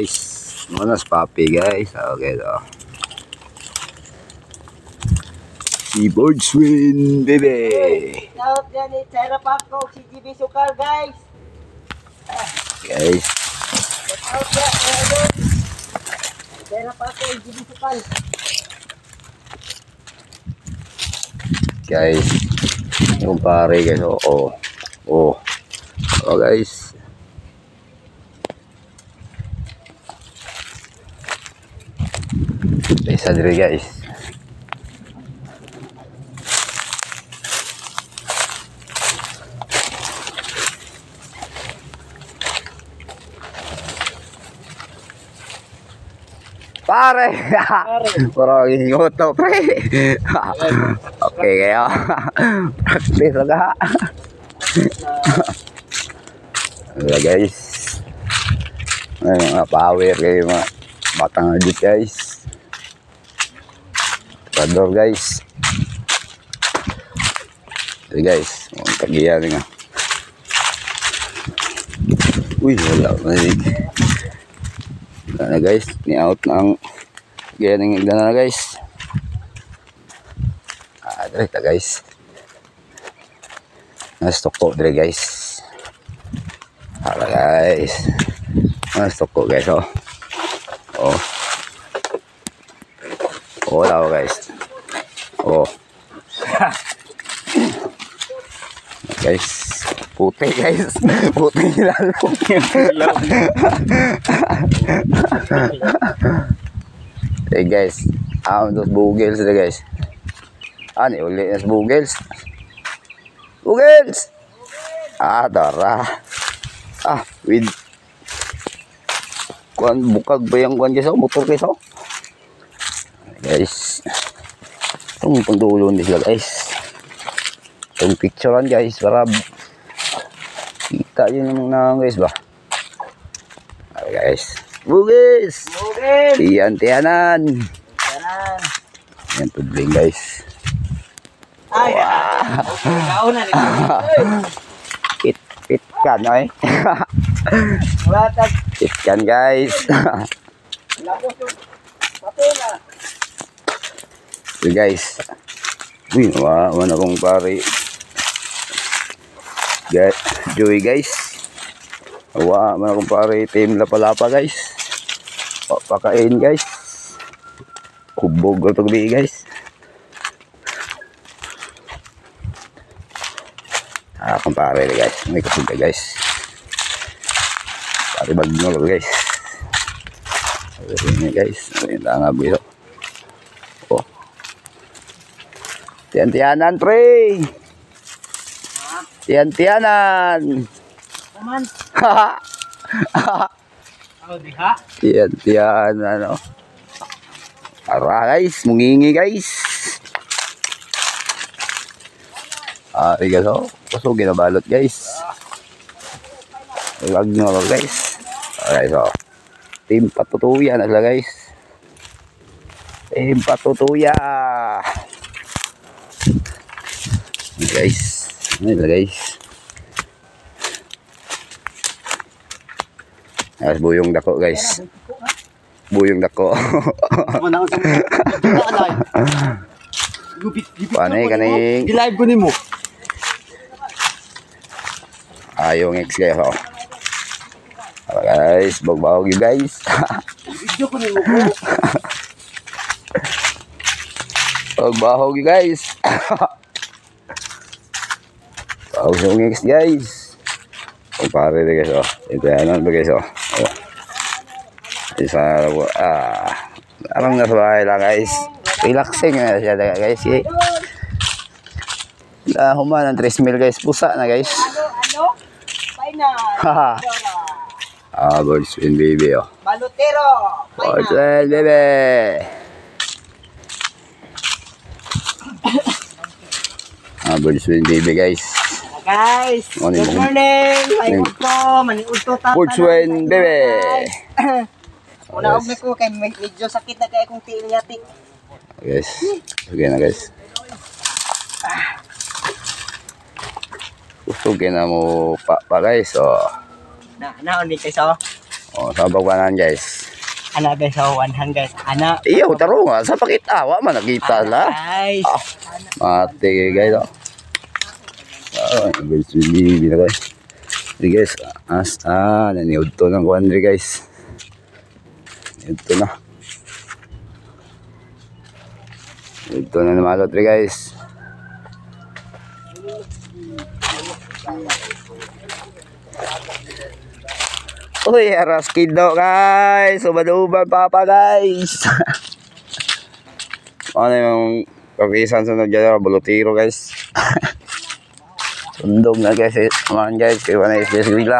Guys, manas papi guys. Okay to. Seaboard swing, baby. Shout yan ni Sarah Paco, si GB Sukal guys. Guys, Shout yan, ayun. Sarah Paco, GB Sukal. guys. Yung pare guys. Oh guys. Isa diri guys. Pare. Puro ingoto pre. Okay kayo. Practice aga. Guys. Ay mga power kayo mga batang adit guys. Pador guys. Hey guys, kagiyan nga. Uy, wala na guys, ni out ng ganang igda na guys. Direct guys. Nastok ko dire guys. Hala guys. Nastok ko guys oh. Wala guys. Guys, puti guys. Puti lalo. Hey guys, dos bugels na guys. Ani uli nas bugels. Bugels. Dara. With kuan bukag ba yung kuan guys motor guys guys. Itong pangdulo nila guys. Itong picturean guys para kita yun na guys ba. Guys. Bugis. Tiyan-tiyanan. Yan tubling guys. Ay, kaunan Pit kan oy. Pit kan guys. So guys. Uy, wala kong pare. Guys, Joey guys. Wala kong pare team Lapa-Lapa guys. Pakain guys. Kubog ito gabi guys. Kumpare guys. May kasuga guys. Pare bagnol guys. Ini guys. Ini tangab ito. Tiyan-tiyanan pre. Tiyan-tiyanan. Aman. Diha. Tiyan-tiyanan Ara guys, mungingi guys. Guys Kaso ginabalot guys. Wag nyo guys. Alright Team Patutuya na sila guys. Team Patutuya. Guys. Ano guys. Buyong dako guys. Buyong dako. Panay kaning di-live ko nimo. Yung X guys guys, bagbawag you guys. Video ko nimo. Bagbawag you guys. Bagbawag yung X guys. Pare de guys ito yan guys isa parang nasa bahay lang guys, relaxing na siya guys human ng 3 mil guys, pusa na guys. Final. Birds win baby Balotero. Birds win baby. Birds win baby guys. Guys, good morning. Maniud to tata. Birds win baby. Una og ko kay medyo sakit na kay akong tiil yati. Guys, okay na guys. Gusto na mo pa guys Na naon ni kay so. O, sabag ba nan guys? Ana guys, sa 100 guys. Ana. Iyo, taro nga. Sa pakita. Wa man nakita la. Guys. Mati guys. Guys, hindi na guys. Hindi guys. Naniod to ng kuandri guys. Ito na. Ito na namalot rin guys. Uy, aras kido guys. Uban-uban papa guys. Ano yung kapisan sunod dyan? Bulutiro guys. Sundog na guys. Samahan guys. Kaya na isbis bila.